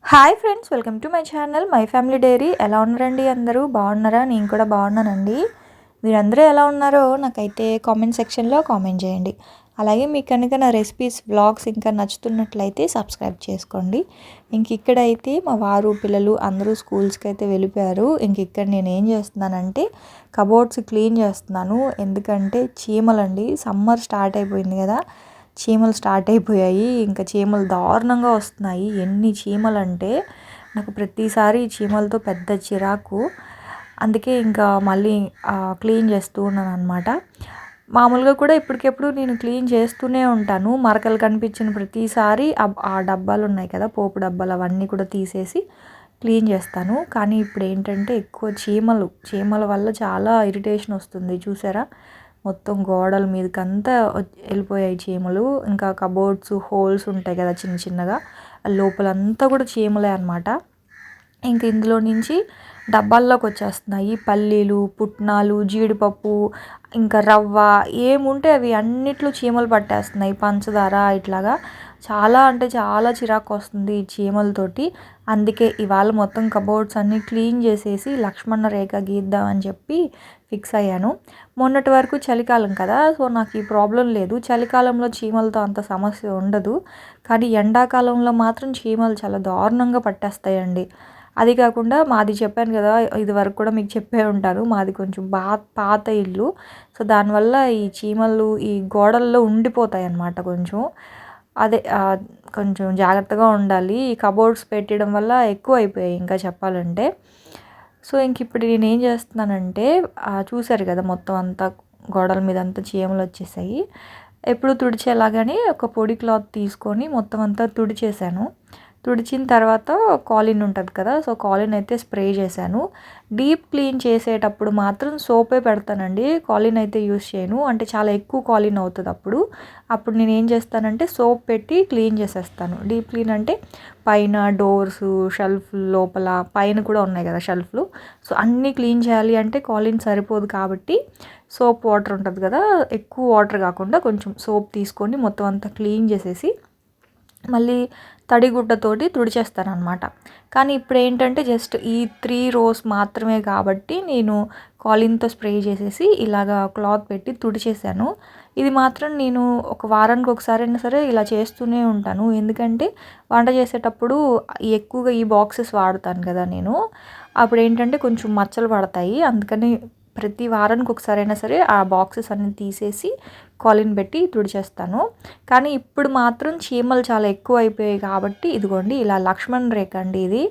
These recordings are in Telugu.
Hi friends, welcome to my channel my family dairy. ఎలా ఉన్నారండి? అందరూ బాగున్నారా? నేను కూడా బాగున్నానండి. మీరందరూ ఎలా ఉన్నారో నాకైతే కామెంట్ సెక్షన్లో కామెంట్ చేయండి. అలాగే మీకు కనుక నా రెసిపీస్ వ్లాగ్స్ ఇంకా నచ్చుతున్నట్లయితే సబ్స్క్రైబ్ చేసుకోండి. ఇక్కడైతే మా వారు పిల్లలు అందరూ స్కూల్స్కి అయితే వెళ్ళిపోయారు. ఇక్కడ నేను ఏం చేస్తున్నానంటే కబోర్డ్స్ క్లీన్ చేస్తున్నాను. ఎందుకంటే చీమలండి, సమ్మర్ స్టార్ట్ అయిపోయింది కదా, చీమలు స్టార్ట్ అయిపోయాయి. ఇంకా చీమలు దారుణంగా వస్తున్నాయి. ఎన్ని చీమలు అంటే నాకు ప్రతిసారి చీమలతో పెద్ద చిరాకు. అందుకే ఇంకా మళ్ళీ క్లీన్ చేస్తూ ఉన్నాను అనమాట. మామూలుగా కూడా ఇప్పటికెప్పుడు నేను క్లీన్ చేస్తూనే ఉంటాను. మరకలు కనిపించిన ప్రతిసారి ఆ డబ్బాలు ఉన్నాయి కదా, పోపు డబ్బాలు, అవన్నీ కూడా తీసేసి క్లీన్ చేస్తాను. కానీ ఇప్పుడు ఏంటంటే ఎక్కువ చీమల వల్ల చాలా ఇరిటేషన్ వస్తుంది. చూసారా, మొత్తం గోడల మీదకంతా వెళ్ళిపోయాయి చీమలు. ఇంకా కబోర్డ్స్ హోల్స్ ఉంటాయి కదా చిన్న చిన్నగా, లోపలంతా కూడా చీమలే అనమాట. ఇందులో నుంచి డబ్బాల్లోకి వచ్చేస్తున్నాయి. పల్లీలు, పుట్నాలు, జీడిపప్పు, ఇంకా రవ్వ, ఏముంటే అవి అన్నిట్లో చీమలు పట్టేస్తున్నాయి. పంచదార, ఇట్లాగా చాలా అంటే చాలా చిరాకు వస్తుంది ఈ చీమలతోటి. అందుకే ఇవాళ మొత్తం కబోర్డ్స్ అన్నీ క్లీన్ చేసేసి లక్ష్మణ రేఖ గీద్దామని చెప్పి ఫిక్స్ అయ్యాను. మొన్నటి వరకు చలికాలం కదా, సో నాకు ఈ ప్రాబ్లం లేదు. చలికాలంలో చీమలతో అంత సమస్య ఉండదు. కానీ ఎండాకాలంలో మాత్రం చీమలు చాలా దారుణంగా పట్టేస్తాయండి. అది కాకుండా మాది చెప్పాను కదా, ఇది వరకు కూడా మీకు చెప్పే ఉంటాను, మాది కొంచెం పాత ఇల్లు. సో దానివల్ల ఈ చీమలు ఈ గోడల్లో ఉండిపోతాయి అన్నమాట. అదే కొంచెం జాగ్రత్తగా ఉండాలి. ఈ కబోర్డ్స్ పెట్టడం వల్ల ఎక్కువ అయిపోయాయి ఇంకా చెప్పాలంటే. సో ఇప్పుడు నేనేం చేస్తున్నానంటే, చూసారు కదా మొత్తం అంతా గోడల మీద అంతా చీమలు వచ్చేసాయి. ఎప్పుడు తుడిచేలాగానే ఒక పొడి క్లాత్ తీసుకొని మొత్తం అంతా తుడిచేసాను. తుడిచిన తర్వాత కాలిన్ ఉంటుంది కదా, సో కాలిన్ అయితే స్ప్రే చేశాను. డీప్ క్లీన్ చేసేటప్పుడు మాత్రం సోపే పెడతానండి, కాలిన్ అయితే యూస్ చేయను. అంటే చాలా ఎక్కువ కాలిన్ అవుతుంది అప్పుడు నేను ఏం చేస్తానంటే సోప్ పెట్టి క్లీన్ చేసేస్తాను. డీప్ క్లీన్ అంటే పైన డోర్స్, షెల్ఫ్ లోపల పైన కూడా ఉన్నాయి కదా షెల్ఫ్లు, సో అన్నీ క్లీన్ చేయాలి అంటే కాలిన్ సరిపోదు. కాబట్టి సోప్ వాటర్ ఉంటుంది కదా, ఎక్కువ వాటర్ కాకుండా కొంచెం సోప్ తీసుకొని మొత్తం అంతా క్లీన్ చేసేసి మళ్ళీ తడిగుడ్డతోటి తుడిచేస్తాను అనమాట. కానీ ఇప్పుడు ఏంటంటే జస్ట్ ఈ 3 rows మాత్రమే కాబట్టి నేను కాలిన్తో స్ప్రే చేసేసి ఇలాగా క్లాత్ పెట్టి తుడిచేసాను. ఇది మాత్రం నేను ఒక వారానికి ఒకసారి అయినా సరే ఇలా చేస్తూనే ఉంటాను. ఎందుకంటే వంట చేసేటప్పుడు ఎక్కువగా ఈ బాక్సెస్ వాడతాను కదా నేను, అప్పుడు ఏంటంటే కొంచెం మచ్చలు పడతాయి. అందుకని ప్రతి వారానికి ఒకసారైనా సరే ఆ బాక్సెస్ అన్నీ తీసేసి కాలిన్ పెట్టి తుడిచేస్తాను. కానీ ఇప్పుడు మాత్రం చీమలు చాలా ఎక్కువ అయిపోయాయి కాబట్టి ఇదిగోండి ఇలా లక్ష్మణ రేఖ అండి. ఇది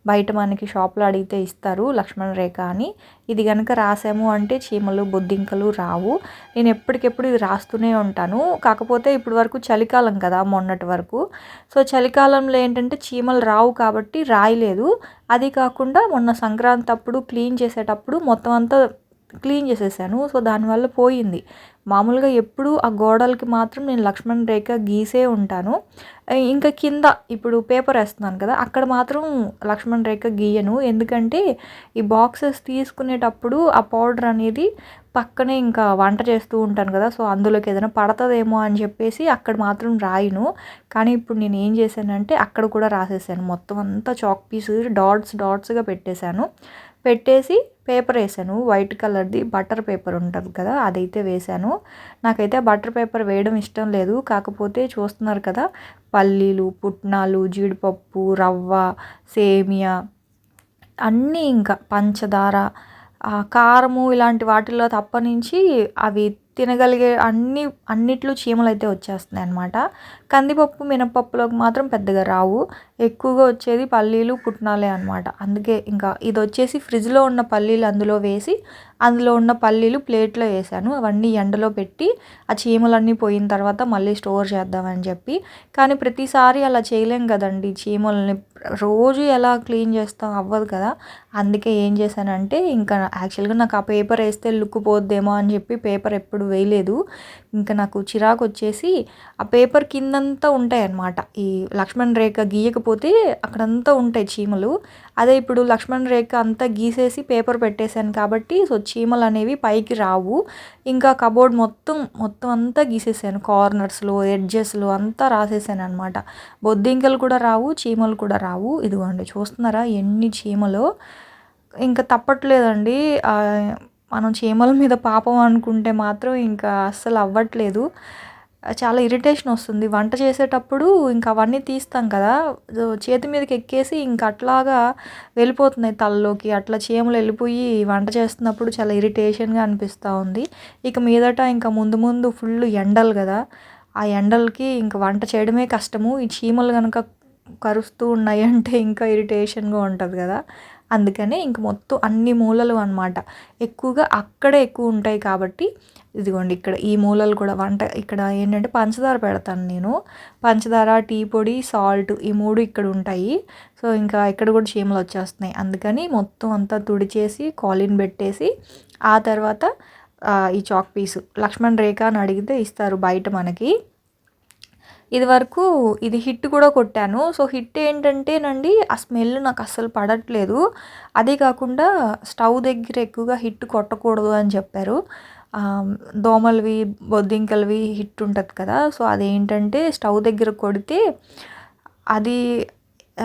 బయట మనకి షాప్లో అడిగితే ఇస్తారు లక్ష్మణ రేఖ అని. ఇది కనుక రాసాము అంటే చీమలు, బొద్దింకలు రావు. నేను ఎప్పటికెప్పుడు ఇది రాస్తూనే ఉంటాను. కాకపోతే ఇప్పుడు వరకు చలికాలం కదా మొన్నటి వరకు, సో చలికాలంలో ఏంటంటే చీమలు రావు కాబట్టి రాయలేదు. అది కాకుండా మొన్న సంక్రాంతి అప్పుడు క్లీన్ చేసేటప్పుడు మొత్తం అంతా క్లీన్ చేసేసాను, సో దానివల్ల పోయింది. మామూలుగా ఎప్పుడు ఆ గోడలకి మాత్రం నేను లక్ష్మణ రేఖ గీసే ఉంటాను. ఇంకా కింద ఇప్పుడు పేపర్ వేస్తున్నాను కదా, అక్కడ మాత్రం లక్ష్మణ రేఖ గీయను. ఎందుకంటే ఈ బాక్సెస్ తీసుకునేటప్పుడు ఆ పౌడర్ అనేది పక్కనే ఇంకా వంట చేస్తూ ఉంటాను కదా, సో అందులోకి ఏదైనా పడుతుందేమో అని చెప్పేసి అక్కడ మాత్రం రాయను. కానీ ఇప్పుడు నేను ఏం చేశానంటే అక్కడ కూడా రాసేసాను. మొత్తం అంతా చాక్ పీస్ డాట్స్గా పెట్టేసి పేపర్ వేసాను. వైట్ కలర్ది బటర్ పేపర్ ఉంటుంది కదా, అదైతే వేసాను. నాకైతే బటర్ పేపర్ వేయడం ఇష్టం లేదు. కాకపోతే చూస్తున్నారు కదా, పల్లీలు, పుట్నాలు, జీడిపప్పు, రవ్వ, సేమియా అన్నీ, ఇంకా పంచదార, కారము, ఇలాంటి వాటిల్లో తప్పనించి అవి తినగలిగే అన్నిట్లో చీమలు అయితే వచ్చేస్తున్నాయి అన్నమాట. కందిపప్పు, మినపప్పులోకి మాత్రం పెద్దగా రావు. ఎక్కువగా వచ్చేది పల్లీలు, పుట్నాలే అనమాట. అందుకే ఇంకా ఇది వచ్చేసి ఫ్రిడ్జ్లో ఉన్న పల్లీలు అందులో వేసి అందులో ఉన్న పల్లీలు ప్లేట్లో వేసాను. అవన్నీ ఎండలో పెట్టి ఆ చీమలన్నీ పోయిన తర్వాత మళ్ళీ స్టోర్ చేద్దామని చెప్పి. కానీ ప్రతిసారి అలా చేయలేం కదండి, చీమలని రోజు ఎలా క్లీన్ చేస్తాం, అవ్వదు కదా. అందుకే ఏం చేశానంటే ఇంకా యాక్చువల్గా నాకు ఆ పేపర్ వేస్తే లుక్ పోద్దేమో అని చెప్పి పేపర్ ఎప్పుడు వేయలేదు. ఇంకా నాకు చిరాకు వచ్చేసి ఆ పేపర్ కిందంతా ఉంటాయి అన్నమాట. ఈ లక్ష్మణ రేఖ గీయకపోతే కాకపోతే అక్కడంతా ఉంటాయి చీమలు. అదే ఇప్పుడు లక్ష్మణ్ రేఖ అంతా గీసేసి పేపర్ పెట్టేశాను కాబట్టి సో చీమలు అనేవి పైకి రావు. ఇంకా కబోర్డ్ మొత్తం అంతా గీసేసాను. కార్నర్స్లో, ఎడ్జెస్లో అంతా రాసేసాను అనమాట. బొద్దింకలు కూడా రావు, చీమలు కూడా రావు. ఇదిగోండి చూస్తున్నారా ఎన్ని చీమలో. ఇంకా తప్పట్లేదండి. మనం చీమల మీద పాపం అనుకుంటే మాత్రం ఇంకా అస్సలు అవ్వట్లేదు. చాలా ఇరిటేషన్ వస్తుంది. వంట చేసేటప్పుడు ఇంకా అవన్నీ తీస్తాం కదా, చేతి మీదకి ఎక్కేసి ఇంకా అట్లాగా వెళ్ళిపోతున్నాయి తలలోకి. అట్లా చీమలు వెళ్ళిపోయి వంట చేస్తున్నప్పుడు చాలా ఇరిటేషన్గా అనిపిస్తూ ఉంది. ఇక మీదట ఇంకా ముందు ఫుల్ ఎండలు కదా, ఆ ఎండలకి ఇంకా వంట చేయడమే కష్టము. ఈ చీమలు కనుక కరుస్తూ ఉన్నాయి అంటే ఇంకా ఇరిటేషన్గా ఉంటుంది కదా, అందుకనే ఇంక మొత్తం అన్ని మూలలు అనమాట. ఎక్కువగా అక్కడే ఎక్కువ ఉంటాయి కాబట్టి ఇదిగోండి ఇక్కడ ఈ మూలలు కూడా ఇక్కడ ఏంటంటే పంచదార పెడతాను నేను. పంచదార, టీ పొడి, సాల్ట్ ఈ 3 ఇక్కడ ఉంటాయి. సో ఇంకా ఇక్కడ కూడా చీమలు వచ్చేస్తున్నాయి. అందుకని మొత్తం అంతా తుడిచేసి కాలిన్ పెట్టేసి ఆ తర్వాత ఈ చాక్ పీసు లక్ష్మణ్ రేఖ అని అడిగితే ఇస్తారు బయట మనకి. ఇది హిట్ కూడా కొట్టాను. సో హిట్ ఏంటంటేనండి ఆ స్మెల్ నాకు అస్సలు పడట్లేదు. అదే కాకుండా స్టవ్ దగ్గర ఎక్కువగా హిట్ కొట్టకూడదు అని చెప్పారు. దోమలవి, బొద్దింకలవి హిట్ ఉంటుంది కదా, సో అదేంటంటే స్టవ్ దగ్గర కొడితే అది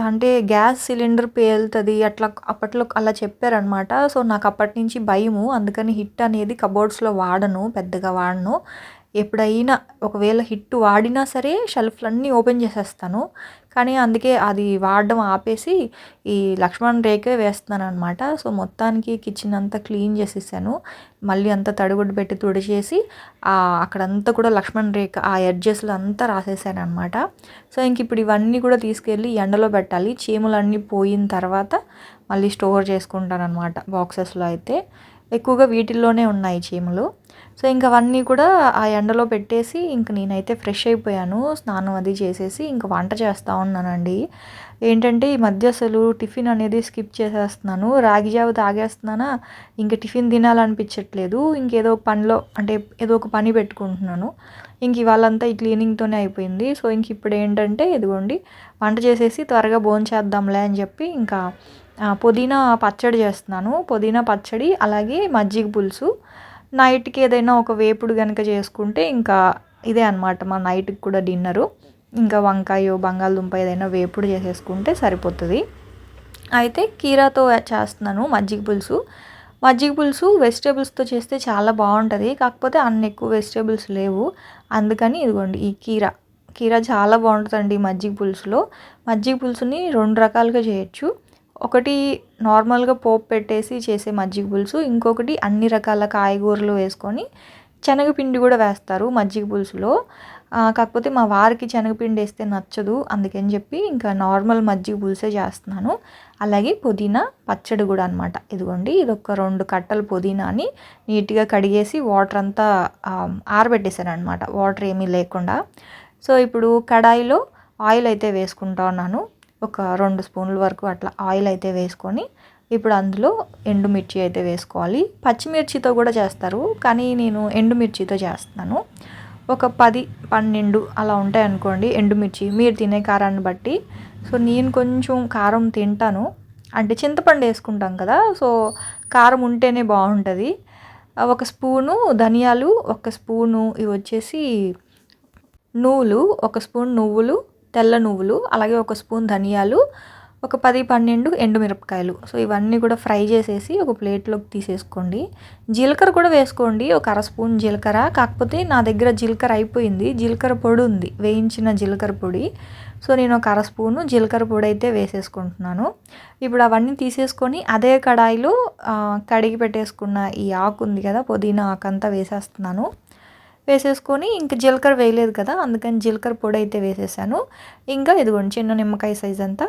అంటే గ్యాస్ సిలిండర్ పేలుతుంది అట్లా అప్పట్లో అలా చెప్పారనమాట. సో నాకు అప్పటి నుంచి భయము. అందుకని హిట్ అనేది కబోర్డ్స్లో పెద్దగా వాడను. ఎప్పుడైనా ఒకవేళ హిట్ వాడినా సరే షెల్ఫ్లన్నీ ఓపెన్ చేసేస్తాను. కానీ అందుకే అది వాడడం ఆపేసి ఈ లక్ష్మణ్ రేఖే వేస్తున్నాను అనమాట. సో మొత్తానికి కిచెన్ అంతా క్లీన్ చేసేసాను. మళ్ళీ అంతా తడిగుడ్డు పెట్టి తుడిచేసి అక్కడంతా కూడా లక్ష్మణ్ రేఖ ఆ ఎడ్జెస్లో అంతా రాసేసాను అనమాట. సో ఇంక ఇప్పుడు ఇవన్నీ కూడా తీసుకెళ్ళి ఎండలో పెట్టాలి. చీమలన్నీ పోయిన తర్వాత మళ్ళీ స్టోర్ చేసుకుంటాను అనమాట బాక్సెస్లో. అయితే ఎక్కువగా వీటిల్లోనే ఉన్నాయి చీమలు. సో ఇంక అవన్నీ కూడా ఆ ఎండలో పెట్టేసి ఇంక నేనైతే ఫ్రెష్ అయిపోయాను. స్నానం అది చేసేసి ఇంక వంట చేస్తూ ఉన్నానండి. ఏంటంటే ఈ మధ్య అసలు టిఫిన్ అనేది స్కిప్ చేసేస్తున్నాను. రాగి జావ తాగేస్తున్నానా, ఇంక టిఫిన్ తినాలనిపించట్లేదు. ఇంకేదో పనిలో అంటే ఏదో ఒక పని పెట్టుకుంటున్నాను. ఇంక ఇవాళంతా ఈ క్లీనింగ్తోనే అయిపోయింది. సో ఇంక ఇప్పుడు ఏంటంటే ఇదిగోండి వంట చేసేసి త్వరగా భోంచేద్దాంలే అని చెప్పి ఇంకా పుదీనా పచ్చడి చేస్తున్నాను. పుదీనా పచ్చడి అలాగే మజ్జిగ పులుసు. నైట్కి ఏదైనా ఒక వేపుడు కనుక చేసుకుంటే ఇంకా ఇదే అనమాట మా నైట్కి కూడా డిన్నరు. ఇంకా వంకాయ, బంగాళదుంప ఏదైనా వేపుడు చేసేసుకుంటే సరిపోతుంది. అయితే కీరాతో చేస్తున్నాను మజ్జిగ పులుసు. వెజిటేబుల్స్తో చేస్తే చాలా బాగుంటుంది. కాకపోతే అన్ని ఎక్కువ వెజిటేబుల్స్ లేవు. అందుకని ఇదిగోండి ఈ కీర చాలా బాగుంటుందండి మజ్జిగ పులుసుని 2 రకాలుగా చేయొచ్చు. ఒకటి నార్మల్గా పోపు పెట్టేసి చేసే మజ్జిగ పులుసు, ఇంకొకటి అన్ని రకాల కాయగూరలు వేసుకొని శనగపిండి కూడా వేస్తారు మజ్జిగ పులుసులో. కాకపోతే మా వారికి శనగపిండి వేస్తే నచ్చదు, అందుకని చెప్పి ఇంకా నార్మల్ మజ్జిగ పులుసే చేస్తున్నాను. అలాగే పుదీనా పచ్చడి కూడా అనమాట. ఇదిగోండి ఇదొక 2 కట్టలు పుదీనాని నీట్గా కడిగేసి వాటర్ అంతా ఆరబెట్టేశాను అనమాట, వాటర్ ఏమీ లేకుండా. సో ఇప్పుడు కడాయిలో ఆయిల్ అయితే వేసుకుంటా ఉన్నాను. ఒక 2 స్పూన్ల వరకు అట్లా ఆయిల్ అయితే వేసుకొని ఇప్పుడు అందులో ఎండుమిర్చి అయితే వేసుకోవాలి. పచ్చిమిర్చితో కూడా చేస్తారు, కానీ నేను ఎండుమిర్చితో చేస్తున్నాను. ఒక 10-12 అలా ఉంటాయి అనుకోండి ఎండుమిర్చి, మీరు తినే కారాన్ని బట్టి. సో నేను కొంచెం కారం తింటాను, అంటే చింతపండు వేసుకుంటాం కదా, సో కారం ఉంటేనే బాగుంటుంది. 1 స్పూను ధనియాలు, 1 స్పూను ఇవి వచ్చేసి నువ్వులు, 1 స్పూన్ నువ్వులు, తెల్ల నువ్వులు, అలాగే 1 స్పూన్ ధనియాలు, ఒక 10-12 ఎండుమిరపకాయలు. సో ఇవన్నీ కూడా ఫ్రై చేసేసి ఒక ప్లేట్లోకి తీసేసుకోండి. జీలకర్ర కూడా వేసుకోండి, ఒక 1/2 స్పూన్ జీలకర్ర. కాకపోతే నా దగ్గర జీలకర్ర అయిపోయింది, జీలకర్ర పొడి ఉంది, వేయించిన జీలకర్ర పొడి. సో నేను ఒక 1/2 స్పూను జీలకర్ర పొడి అయితే వేసేసుకుంటున్నాను. ఇప్పుడు అవన్నీ తీసేసుకొని అదే కడాయిలో కడిగి పెట్టేసుకున్న ఈ ఆకు ఉంది కదా, పుదీనా ఆకంతా వేసేసుకొని ఇంక జీలకర్ర వేయలేదు కదా, అందుకని జీలకర్ర పొడి అయితే వేసేసాను. ఇంకా ఇదిగోండి చిన్న నిమ్మకాయ సైజ్ అంతా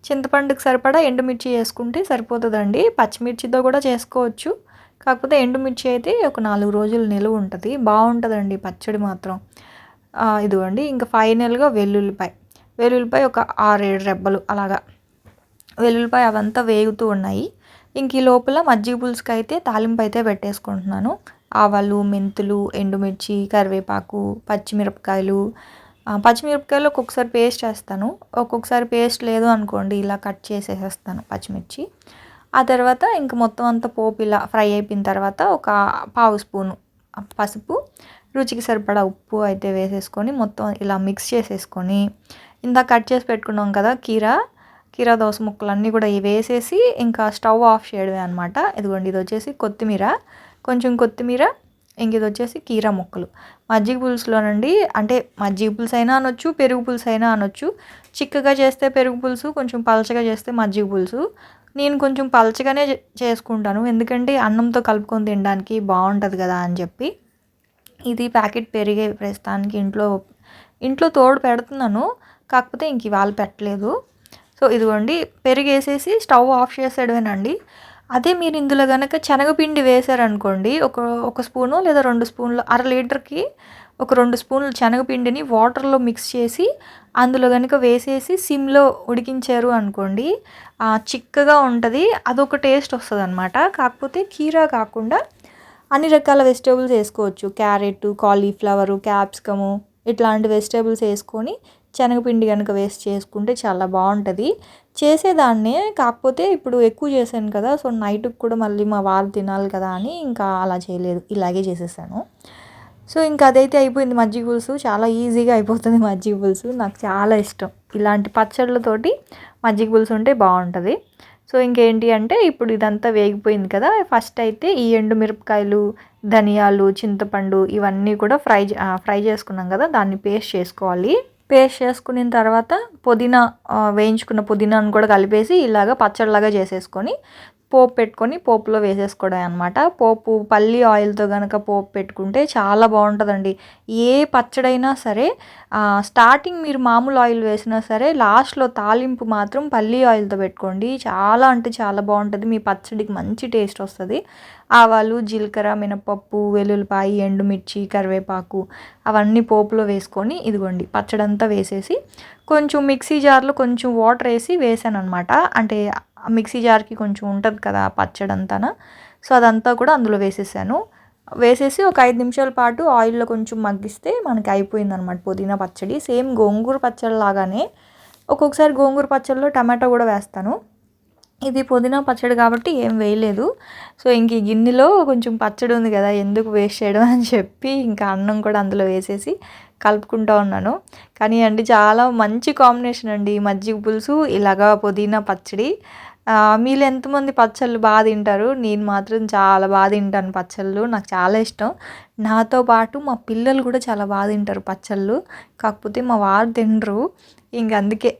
చింతపండుకి సరిపడా ఎండుమిర్చి వేసుకుంటే సరిపోతుందండి. పచ్చిమిర్చితో కూడా చేసుకోవచ్చు, కాకపోతే ఎండుమిర్చి అయితే ఒక 4 రోజులు నిలువ ఉంటుంది, బాగుంటుందండి పచ్చడి మాత్రం. ఇదిగోండి ఇంకా ఫైనల్గా వెల్లుల్లిపాయ ఒక 6-7 రెబ్బలు అలాగా వెల్లుల్లిపాయ అవంతా వేగుతూ ఉన్నాయి. ఇంక ఈ లోపల మజ్జిగ పులుసుకి అయితే తాలింపు అయితే పెట్టేసుకుంటున్నాను. ఆవాలు, మెంతులు, ఎండుమిర్చి, కరివేపాకు, పచ్చిమిరపకాయలు, పచ్చిమిరపకాయలు ఒక్కొక్కసారి పేస్ట్ చేస్తాను. ఒక్కొక్కసారి పేస్ట్ లేదు అనుకోండి ఇలా కట్ చేసేసేస్తాను పచ్చిమిర్చి. ఆ తర్వాత ఇంక మొత్తం అంతా పోపు ఇలా ఫ్రై అయిపోయిన తర్వాత ఒక పావు స్పూను పసుపు, రుచికి సరిపడా ఉప్పు అయితే వేసేసుకొని మొత్తం ఇలా మిక్స్ చేసేసుకొని ఇందాక కట్ చేసి పెట్టుకున్నాం కదా కీరా దోస ముక్కలన్నీ కూడా వేసేసి ఇంకా స్టవ్ ఆఫ్ చేయడమే అనమాట. ఇదిగోండి ఇది వచ్చేసి కొంచెం కొత్తిమీర, ఇంక ఇది వచ్చేసి కీరా ముక్కలు. మజ్జిగ పులుసులోనండి అంటే మజ్జిగ పులుసు అయినా అనొచ్చు, పెరుగు పులుసు అయినా అనొచ్చు. చిక్కగా చేస్తే పెరుగు పులుసు, కొంచెం పలచగా చేస్తే మజ్జిగ పులుసు. నేను కొంచెం పలచగానే చేసుకుంటాను, ఎందుకంటే అన్నంతో కలుపుకొని తినడానికి బాగుంటుంది కదా అని చెప్పి. ఇది ప్యాకెట్ పెరిగే ప్రస్తుతానికి ఇంట్లో తోడు పెడుతున్నాను, కాకపోతే ఇంక ఇవాళ పెట్టలేదు. సో ఇదిగోండి పెరుగు వేసేసి స్టవ్ ఆఫ్ చేసేయడమేనండి. అదే మీరు ఇందులో కనుక శనగపిండి వేశారనుకోండి, ఒక స్పూను లేదా 2 స్పూన్లు, అర లీటర్కి ఒక 2 స్పూన్లు శనగపిండిని వాటర్లో మిక్స్ చేసి అందులో కనుక వేసేసి సిమ్లో ఉడికించారు అనుకోండి, చిక్కగా ఉంటుంది. అదొక టేస్ట్ వస్తుంది అనమాట. కాకపోతే కీరా కాకుండా అన్ని రకాల వెజిటేబుల్స్ వేసుకోవచ్చు. క్యారెట్, కాలీఫ్లవరు, క్యాప్సికము ఇట్లాంటి వెజిటేబుల్స్ వేసుకొని శనగపిండి కనుక వేసి చేసుకుంటే చాలా బాగుంటుంది. చేసేదాన్నే, కాకపోతే ఇప్పుడు ఎక్కువ చేశాను కదా, సో నైట్కి కూడా మళ్ళీ మా వారు తినాలి కదా అని ఇంకా అలా చేయలేదు, ఇలాగే చేసేసాను. సో ఇంకా అదైతే అయిపోయింది మజ్జిగ పులుసు. చాలా ఈజీగా అయిపోతుంది మజ్జిగ పులుసు. నాకు చాలా ఇష్టం ఇలాంటి పచ్చళ్ళతోటి మజ్జిగ పులుసు ఉంటే బాగుంటుంది. సో ఇంకేంటి అంటే ఇప్పుడు ఇదంతా వేగిపోయింది కదా, ఫస్ట్ అయితే ఈ ఎండుమిరపకాయలు, ధనియాలు, చింతపండు ఇవన్నీ కూడా ఫ్రై చేసుకున్నాం కదా, దాన్ని పేస్ట్ చేసుకోవాలి. పేస్ట్ చేసుకున్న తర్వాత వేయించుకున్న పుదీనాను కూడా కలిపేసి ఇలాగ పచ్చడిలాగా చేసేసుకొని పోపు పెట్టుకొని పోపులో వేసేసుకోవడం అనమాట. పోపు పల్లి ఆయిల్తో కనుక పోపు పెట్టుకుంటే చాలా బాగుంటుందండి. ఏ పచ్చడైనా సరే స్టార్టింగ్ మీరు మామూలు ఆయిల్ వేసినా సరే లాస్ట్లో తాలింపు మాత్రం పల్లి ఆయిల్తో పెట్టుకోండి. చాలా అంటే చాలా బాగుంటుంది, మీ పచ్చడికి మంచి టేస్ట్ వస్తుంది. ఆవాలు, జీలకర్ర, మినపప్పు, వెల్లుల్లిపాయ, ఎండుమిర్చి, కరివేపాకు అవన్నీ పోపులో వేసుకొని ఇదిగోండి పచ్చడంతా వేసేసి కొంచెం మిక్సీ జార్లో కొంచెం వాటర్ వేసి వేసాను అనమాట. అంటే మిక్సీ జార్కి కొంచెం ఉంటుంది కదా పచ్చడంతా, సో అదంతా కూడా అందులో వేసేసి ఒక 5 నిమిషాల పాటు ఆయిల్లో కొంచెం మగ్గిస్తే మనకి అయిపోయింది అనమాట పుదీనా పచ్చడి. సేమ్ గోంగూర పచ్చడి లాగానే. ఒక్కొక్కసారి గోంగూర పచ్చడిలో టమాటో కూడా వేస్తాను, ఇది పుదీనా పచ్చడి కాబట్టి ఏం వేయలేదు. సో ఇంక ఈ గిన్నెలో కొంచెం పచ్చడి ఉంది కదా, ఎందుకు వేస్ట్ చేయడం అని చెప్పి ఇంకా అన్నం కూడా అందులో వేసేసి కలుపుకుంటూ ఉన్నాను. కానీ అండి చాలా మంచి కాంబినేషన్ అండి మజ్జిగ పులుసు ఇలాగా పుదీనా పచ్చడి. మీరు ఎంతమంది పచ్చళ్ళు బాగా తింటారు? నేను మాత్రం చాలా బాగా తింటాను పచ్చళ్ళు, నాకు చాలా ఇష్టం. నాతో పాటు మా పిల్లలు కూడా చాలా బాగా తింటారు పచ్చళ్ళు, కాకపోతే మా వారు తినరు. ఇంక అందుకే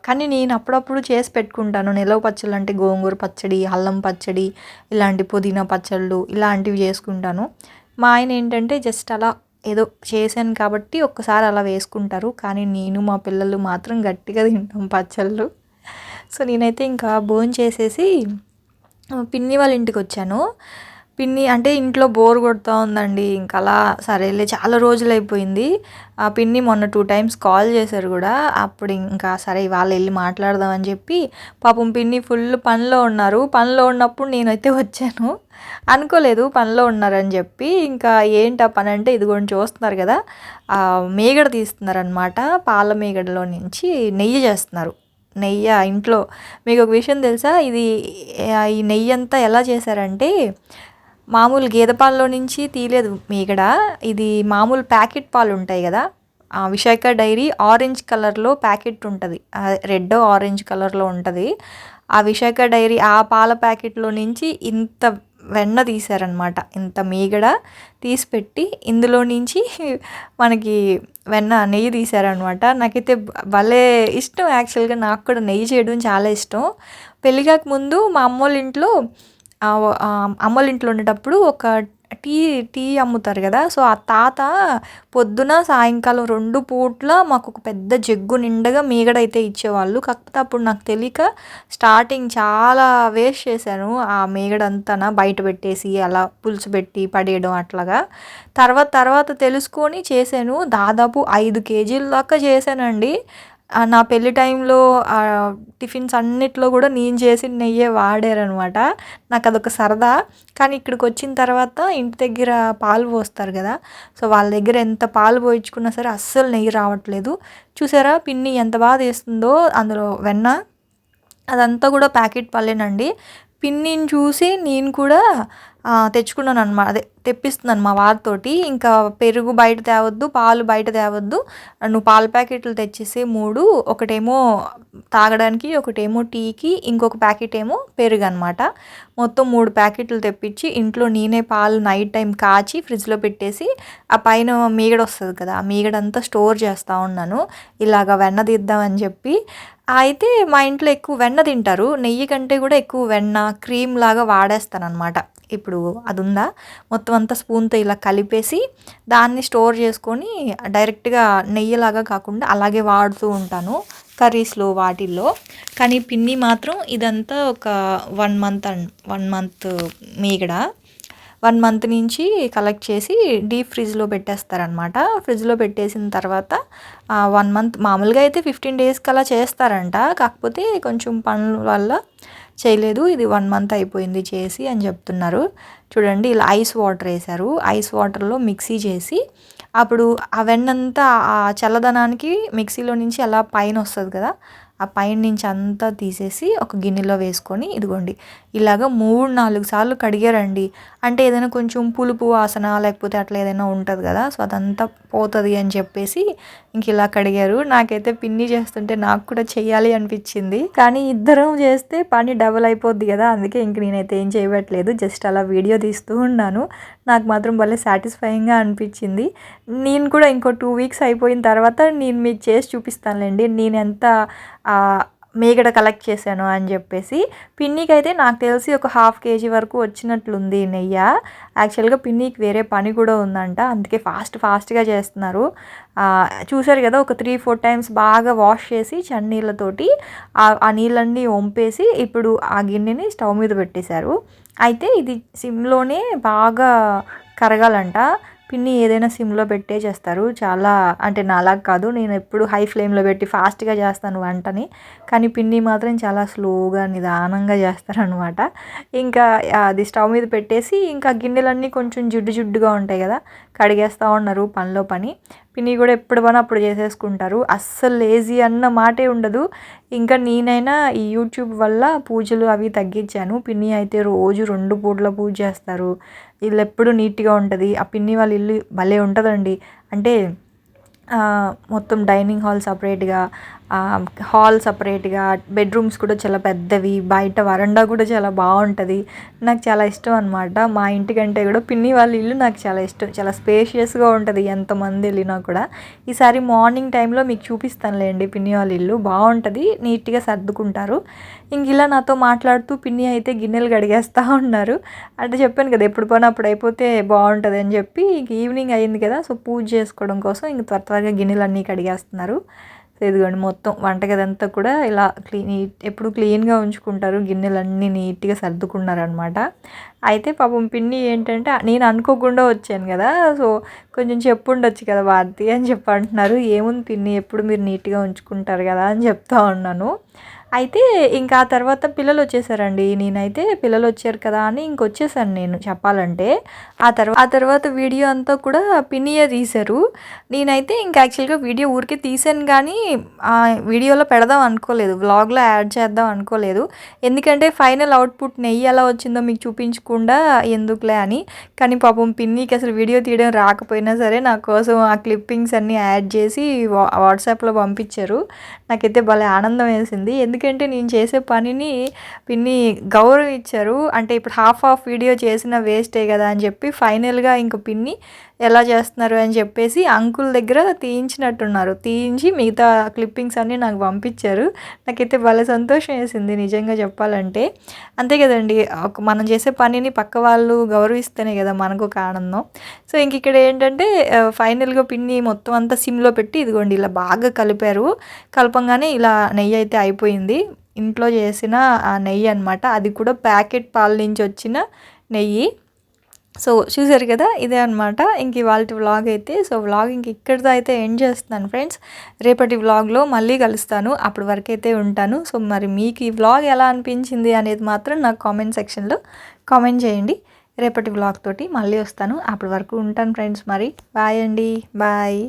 కానీ నేను అప్పుడప్పుడు చేసి పెట్టుకుంటాను నిలవ పచ్చళ్ళు, అంటే గోంగూర పచ్చడి, అల్లం పచ్చడి, ఇలాంటి పుదీనా పచ్చళ్ళు ఇలాంటివి చేసుకుంటాను. మా ఆయన ఏంటంటే జస్ట్ అలా ఏదో చేశాను కాబట్టి ఒక్కసారి అలా వేసుకుంటారు, కానీ నేను మా పిల్లలు మాత్రం గట్టిగా తింటాం పచ్చళ్ళు. సో నేనైతే ఇంకా భోంచేసేసి పిన్ని వాళ్ళ ఇంటికి వచ్చాను. పిన్ని అంటే ఇంట్లో బోర్ కొడుతూ ఉందండి, ఇంకా అలా సరేలే చాలా రోజులు అయిపోయింది. ఆ పిన్ని మొన్న 2 టైమ్స్ కాల్ చేశారు కూడా, అప్పుడు ఇంకా సరే ఇవాళ వెళ్ళి మాట్లాడదామని చెప్పి పాపం పిన్ని ఫుల్ పనిలో ఉన్నారు. పనిలో ఉన్నప్పుడు నేనైతే వచ్చాను, అనుకోలేదు పనిలో ఉన్నారని చెప్పి. ఇంకా ఏంటి ఆ పని అంటే ఇదిగోండి చూస్తున్నారు కదా, మీగడ తీస్తున్నారనమాట. పాల మీగడలో నుంచి నెయ్యి చేస్తున్నారు. ఇంట్లో మీకు ఒక విషయం తెలుసా, ఈ నెయ్యి అంతా ఎలా చేశారంటే మామూలు గేదె పాలలో నుంచి తీయలేదు మీగడ, ఇది మామూలు ప్యాకెట్ పాలు ఉంటాయి కదా, విశాఖ డైరీ ఆరెంజ్ కలర్లో ప్యాకెట్ ఉంటుంది, రెడ్ ఆరెంజ్ కలర్లో ఉంటుంది. ఆ విశాఖ డైరీ ఆ పాల ప్యాకెట్లో నుంచి ఇంత వెన్న తీశారనమాట, ఇంత మీగడ తీసిపెట్టి ఇందులో నుంచి మనకి నెయ్యి తీశారనమాట. నాకైతే భలే ఇష్టం, యాక్చువల్గా నాకు కూడా నెయ్యి చేయడం చాలా ఇష్టం. పెళ్ళికాక ముందు మా అమ్మోళ్ళ ఇంట్లో ఉండేటప్పుడు ఒక టీ అమ్ముతారు కదా, సో ఆ తాత పొద్దున సాయంకాలం 2 పూట్ల మాకు ఒక పెద్ద జగ్గు నిండగా మీగడ అయితే ఇచ్చేవాళ్ళు. కాకపోతే అప్పుడు నాకు తెలియక స్టార్టింగ్ చాలా వేస్ట్ చేశాను, ఆ మీగడంతా బయట పెట్టేసి అలా పులుసు పెట్టి పడేయడం అట్లాగా. తర్వాత తెలుసుకొని చేశాను, దాదాపు 5 కేజీల దాకా చేశానండి. నా పెళ్లి టైంలో టిఫిన్స్ అన్నిట్లో కూడా నేను చేసిన నెయ్యే వాడారనమాట. నాకు అదొక సరదా. కానీ ఇక్కడికొచ్చిన తర్వాత ఇంటి దగ్గర పాలు పోస్తారు కదా! సో, వాళ్ళ దగ్గర ఎంత పాలు పోయించుకున్నా సరే అస్సలు నెయ్యి రావట్లేదు. చూసారా పిన్ని ఎంత బాగా తీస్తుందో అందులో వెన్న. అదంతా కూడా ప్యాకెట్ పాలేనండి. పిన్నిని చూసి నేను కూడా తెచ్చుకున్నాననమాట. అదే తెప్పిస్తున్నాను మా వారితోటి. ఇంకా పెరుగు బయట తేవద్దు, పాలు బయట తేవద్దు. నువ్వు పాల ప్యాకెట్లు తెచ్చేసేయి 3. ఒకటేమో తాగడానికి, ఒకటేమో టీకి, ఇంకొక ప్యాకెట్ ఏమో పెరుగనమాట. మొత్తం 3 ప్యాకెట్లు తెప్పించి ఇంట్లో నేనే పాలు నైట్ టైం కాచి ఫ్రిడ్జ్‌లో పెట్టేసి, ఆ పైన మీగడొస్తది కదా! ఆ మీగడంతా స్టోర్ చేస్తా ఉన్నాను. ఇలాగ వెన్న తీద్దామని చెప్పి. అయితే మా ఇంట్లో ఎక్కువ వెన్న తింటారు. నెయ్యి కంటే కూడా ఎక్కువ వెన్న, క్రీమ్ లాగా వాడేస్తాననమాట. ఇప్పుడు అదుందా, మొత్తం అంతా స్పూన్‌తో ఇలా కలిపేసి దాన్ని స్టోర్ చేసుకొని డైరెక్ట్‌గా నెయ్యిలాగా కాకుండా అలాగే వాడుతూ ఉంటాను కర్రీస్‌లో వాటిల్లో. కానీ పిన్ని మాత్రం ఇదంతా ఒక 1 మంత్ మీగడ. 1 మంత్ నుంచి కలెక్ట్ చేసి డీప్ ఫ్రిడ్జ్‌లో పెట్టేస్తారనమాట. ఫ్రిడ్జ్‌లో పెట్టేసిన తర్వాత 1 మంత్ మామూలుగా అయితే 15 డేస్‌కి అలా చేస్తారంట. కాకపోతే కొంచెం పనుల వల్ల చేయలేదు. ఇది 1 మంత్ అయిపోయింది చేసి అని చెప్తున్నారు. చూడండి ఇలా ఐస్ వాటర్ వేశారు. ఐస్ వాటర్‌లో మిక్సీ చేసి అప్పుడు ఆ వెన్నంతా ఆ చల్లదనానికి మిక్సీలో నుంచి అలా పైనొస్తది కదా! ఆ పైన నుంచి అంతా తీసేసి ఒక గిన్నెలో వేసుకొని ఇదిగోండి ఇలాగ 3, 4 సార్లు కడిగారండి. అంటే ఏదైనా కొంచెం పులుపు వాసన లేకపోతే అట్లా ఏదైనా ఉంటది కదా! సో, అదంతా పోతది అని చెప్పేసి ఇంక ఇలా కడిగారు. నాకైతే పిన్ని చేస్తుంటే నాకు కూడా చెయ్యాలి అనిపించింది. కానీ ఇద్దరం చేస్తే పని డబుల్ అయిపోద్ది కదా! అందుకే ఇంక నేనైతే ఏం చేయట్లేదు. జస్ట్ అలా వీడియో తీస్తూ ఉన్నాను. నాకు మాత్రం భలే సాటిస్ఫైయింగ్‌గా అనిపించింది. నేను కూడా ఇంకో 2 వీక్స్ అయిపోయిన తర్వాత నేను మీకు చేసి చూపిస్తానులెండి. నేనెంత మీగడ కలెక్ట్ చేశాను అని చెప్పేసి. పిన్నికైతే నాకు తెలిసి ఒక 1/2 కేజీ వరకు వచ్చినట్లుంది నెయ్య. యాక్చువల్‌గా పిన్నికి వేరే పని కూడా ఉందంట. అందుకే ఫాస్ట్‌గా చేస్తున్నారు. చూసారు కదా! ఒక 3, 4 టైమ్స్ బాగా వాష్ చేసి చన్నీళ్ళతోటి ఆ నీళ్ళన్నీ వంపేసి ఇప్పుడు ఆ గిన్నెని స్టవ్ మీద పెట్టేశారు. అయితే ఇది సిమ్‌లోనే బాగా కరగాలంట. పిన్ని ఏదైనా సిమ్‌లో పెట్టే చేస్తారు. చాలా అంటే నాలాగా కాదు. నేను ఎప్పుడు హై ఫ్లేమ్‌లో పెట్టి ఫాస్ట్‌గా చేస్తాను వంటని. కానీ పిన్ని మాత్రం చాలా స్లోగా నిదానంగా చేస్తారనమాట. ఇంకా అది స్టవ్ మీద పెట్టేసి ఇంకా గిన్నెలన్నీ కొంచెం జిడ్డుగా ఉంటాయి కదా! కడిగేస్తా ఉన్నారు పనిలో పని. పిన్ని కూడా ఎప్పుడు పని అప్పుడు చేసేసుకుంటారు. అస్సలు లేజీ అన్న మాటే ఉండదు. ఇంకా నేనైనా ఈ యూట్యూబ్ వల్ల పూజలు అవి తగ్గించాను. పిన్ని అయితే రోజు 2 పూటల పూజ చేస్తారు. ఇల్లు ఎప్పుడు నీట్‌గా ఉంటది. ఆ పిన్ని వాళ్ళ ఇల్లు భలే ఉంటదండి. అంటే మొత్తం డైనింగ్ హాల్ సెపరేట్‌గా, హాల్ సెపరేట్‌గా, బెడ్‌రూమ్స్ కూడా చాలా పెద్దవి, బయట వరండా కూడా చాలా బావుంటది. నాకు చాలా ఇష్టం అనమాట. మా ఇంటికంటే కూడా పిన్ని వాళ్ళ ఇల్లు నాకు చాలా ఇష్టం. చాలా స్పేషియస్‌గా ఉంటది ఎంతమంది ఎళ్ళినా కూడా. ఈసారి మార్నింగ్ టైంలో మీకు చూపిస్తానులేండి పిన్ని వాళ్ళ ఇల్లు. బావుంటది. నీట్‌గా సర్దుకుంటారు. ఇంక ఇలా నాతో మాట్లాడుతూ పిన్ని అయితే గిన్నెలు కడిగేస్తా ఉన్నారు. అంటే చెప్పాను కదా! ఎప్పుడు పని అప్పుడు అయిపోతే బావుంటది అని చెప్పి ఇంక ఈవినింగ్ అయింది కదా! సో, పూజ చేసుకోవడం కోసం ఇంక త్వరగా గిన్నెలన్నీ కడిగేస్తున్నారు. సో, ఇదిగోండి మొత్తం వంటగదంతా కూడా ఇలా ఎప్పుడు క్లీన్‌గా ఉంచుకుంటారు. గిన్నెలన్నీ నీట్‌గా సర్దుకున్నారనమాట. అయితే పాపం పిన్ని ఏంటంటే నేను అనుకోకుండా వచ్చాను కదా! సో, కొంచెం చెప్పుండొచ్చు కదా భారతి అని చెప్పి అంటున్నారు. ఏముంది పిన్ని ఎప్పుడు మీరు నీట్‌గా ఉంచుకుంటారు కదా! అని చెప్తా ఉన్నాను. అయితే ఇంకా ఆ తర్వాత పిల్లలొచ్చేసారండి. నేనైతే పిల్లలొచ్చారు కదా అని ఇంకొచ్చేసాను నేను చెప్పాలంటే. ఆ తర్వాత వీడియో అంతా కూడా పిన్నియే తీశారు. నేనైతే ఇంక యాక్చువల్‌గా వీడియో ఊరికే తీశాను గానీ వీడియోలో పెడదాం అనుకోలేదు. వ్లాగ్‌లో యాడ్ చేద్దాం అనుకోలేదు. ఎందుకంటే ఫైనల్ అవుట్‌పుట్ నెయ్యి ఎలా వచ్చిందో మీకు చూపించకుండా ఎందుకులే అని. కానీ పాపం పిన్నికి అసలు వీడియో తీయడం రాకపోయినా సరే నా కోసం ఆ క్లిప్పింగ్స్ అన్నీ యాడ్ చేసి వాట్సాప్‌లో పంపించారు. నాకైతే భలే ఆనందం వేసింది. ఎందుకంటే నేను చేసే పనిని పిన్ని గౌరవించారు. అంటే ఇప్పుడు హాఫ్ వీడియో చేసినా వేస్టే కదా అని చెప్పి ఫైనల్‌గా ఇంక పిన్ని ఎలా చేస్తున్నారు అని చెప్పేసి అంకుల్ దగ్గర తీయించినట్టున్నారు. తీయించి మిగతా క్లిప్పింగ్స్ అన్నీ నాకు పంపించారు. నాకైతే భలే సంతోషం వేసింది నిజంగా చెప్పాలంటే. అంతే కదండీ! మనం చేసే పనిని పక్క వాళ్ళు గౌరవిస్తేనే కదా మనకొక ఆనందం. సో, ఇంక ఇక్కడ ఏంటంటే ఫైనల్‌గా పిన్ని మొత్తం అంతా సిమ్‌లో పెట్టి ఇదిగోండి ఇలా బాగా కలిపారు. కలపంగానే ఇలా నెయ్యి అయితే అయిపోయింది. ఇంట్లో చేసిన ఆ నెయ్యి అనమాట. అది కూడా ప్యాకెట్ పాల నుంచి వచ్చిన నెయ్యి. సో చూసారు కదా, ఇదే అనమాట ఇంక ఇవాల్టి వ్లాగ్ అయితే. సో వ్లాగ్ ఇంక ఇక్కడితో అయితే ఎండ్ చేస్తున్నాను ఫ్రెండ్స్. రేపటి వ్లాగ్లో మళ్ళీ కలుస్తాను, అప్పటి వరకు అయితే ఉంటాను. సో మరి మీకు ఈ వ్లాగ్ ఎలా అనిపించింది అనేది మాత్రం నాకు కామెంట్ సెక్షన్లో కామెంట్ చేయండి. రేపటి వ్లాగ్ తోటి మళ్ళీ వస్తాను, అప్పటి వరకు ఉంటాను ఫ్రెండ్స్. మరి బాయ్ అండి, బాయ్.